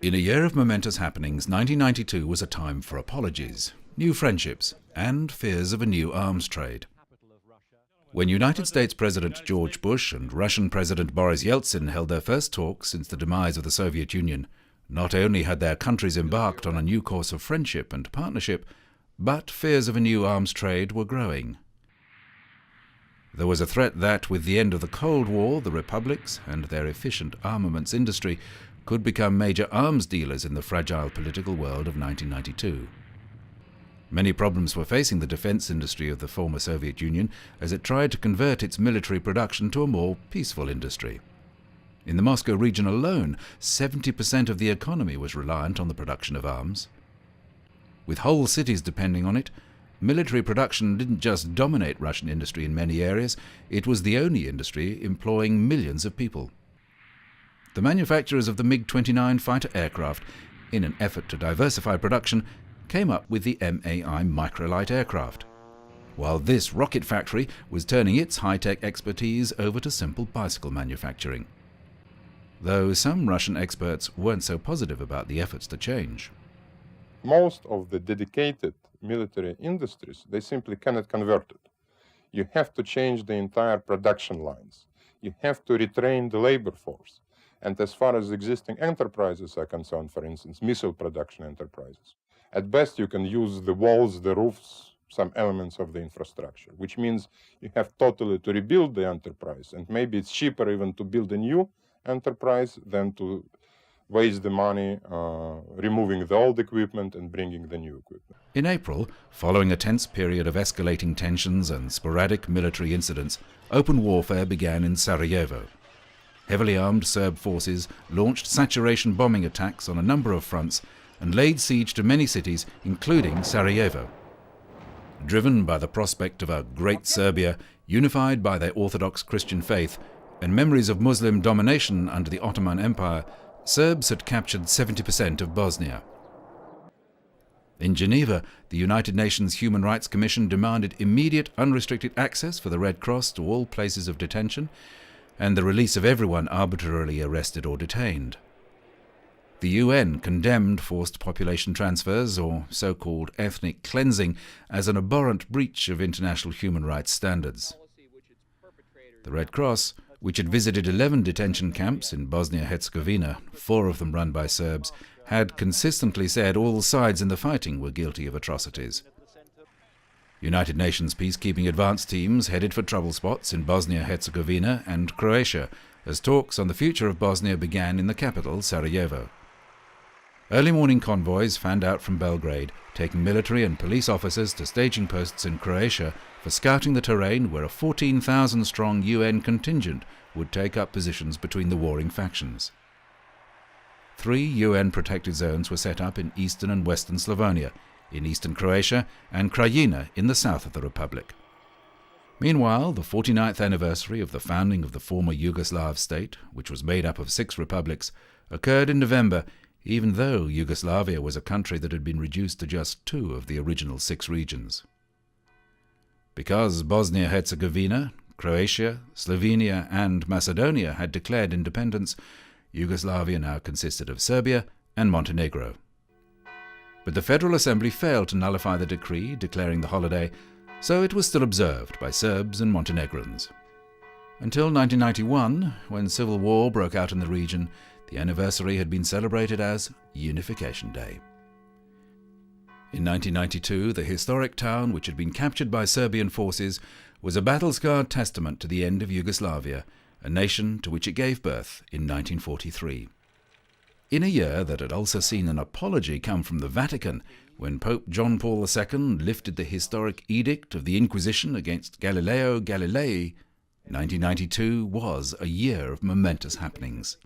In a year of momentous happenings, 1992 was a time for apologies, new friendships, and fears of a new arms trade. When United States President George Bush and Russian President Boris Yeltsin held their first talks since the demise of the Soviet Union, not only had their countries embarked on a new course of friendship and partnership, but fears of a new arms trade were growing. There was a threat that, with the end of the Cold War, the republics and their efficient armaments industry could become major arms dealers in the fragile political world of 1992. Many problems were facing the defense industry of the former Soviet Union as it tried to convert its military production to a more peaceful industry. In the Moscow region alone, 70% of the economy was reliant on the production of arms. With whole cities depending on it, military production didn't just dominate Russian industry in many areas, it was the only industry employing millions of people. The manufacturers of the MiG-29 fighter aircraft, in an effort to diversify production, came up with the MAI microlight aircraft, while this rocket factory was turning its high-tech expertise over to simple bicycle manufacturing. Though some Russian experts weren't so positive about the efforts to change. Most of the dedicated military industries, they simply cannot convert it. You have to change the entire production lines. You have to retrain the labor force. And as far as existing enterprises are concerned, for instance, missile production enterprises, at best you can use the walls, the roofs, some elements of the infrastructure, which means you have totally to rebuild the enterprise. And maybe it's cheaper even to build a new enterprise than to waste the money removing the old equipment and bringing the new equipment. In April, following a tense period of escalating tensions and sporadic military incidents, open warfare began in Sarajevo. Heavily armed Serb forces launched saturation bombing attacks on a number of fronts and laid siege to many cities, including Sarajevo. Driven by the prospect of a Great Serbia, unified by their Orthodox Christian faith, and memories of Muslim domination under the Ottoman Empire, Serbs had captured 70% of Bosnia. In Geneva, the United Nations Human Rights Commission demanded immediate unrestricted access for the Red Cross to all places of detention and the release of everyone arbitrarily arrested or detained. The UN condemned forced population transfers, or so-called ethnic cleansing, as an abhorrent breach of international human rights standards. The Red Cross, which had visited 11 detention camps in Bosnia-Herzegovina, 4 of them run by Serbs, had consistently said all sides in the fighting were guilty of atrocities. United Nations peacekeeping advance teams headed for trouble spots in Bosnia-Herzegovina and Croatia as talks on the future of Bosnia began in the capital, Sarajevo. Early morning convoys fanned out from Belgrade, taking military and police officers to staging posts in Croatia for scouting the terrain where a 14,000-strong UN contingent would take up positions between the warring factions. 3 UN-protected zones were set up in eastern and western Slavonia, in eastern Croatia, and Krajina in the south of the republic. Meanwhile, the 49th anniversary of the founding of the former Yugoslav state, which was made up of 6 republics, occurred in November, even though Yugoslavia was a country that had been reduced to just 2 of the original 6 regions. Because Bosnia-Herzegovina, Croatia, Slovenia and Macedonia had declared independence, Yugoslavia now consisted of Serbia and Montenegro. But the Federal Assembly failed to nullify the decree declaring the holiday, so it was still observed by Serbs and Montenegrins. Until 1991, when civil war broke out in the region, the anniversary had been celebrated as Unification Day. In 1992, the historic town, which had been captured by Serbian forces, was a battle-scarred testament to the end of Yugoslavia, a nation to which it gave birth in 1943. In a year that had also seen an apology come from the Vatican when Pope John Paul II lifted the historic edict of the Inquisition against Galileo Galilei, 1992 was a year of momentous happenings.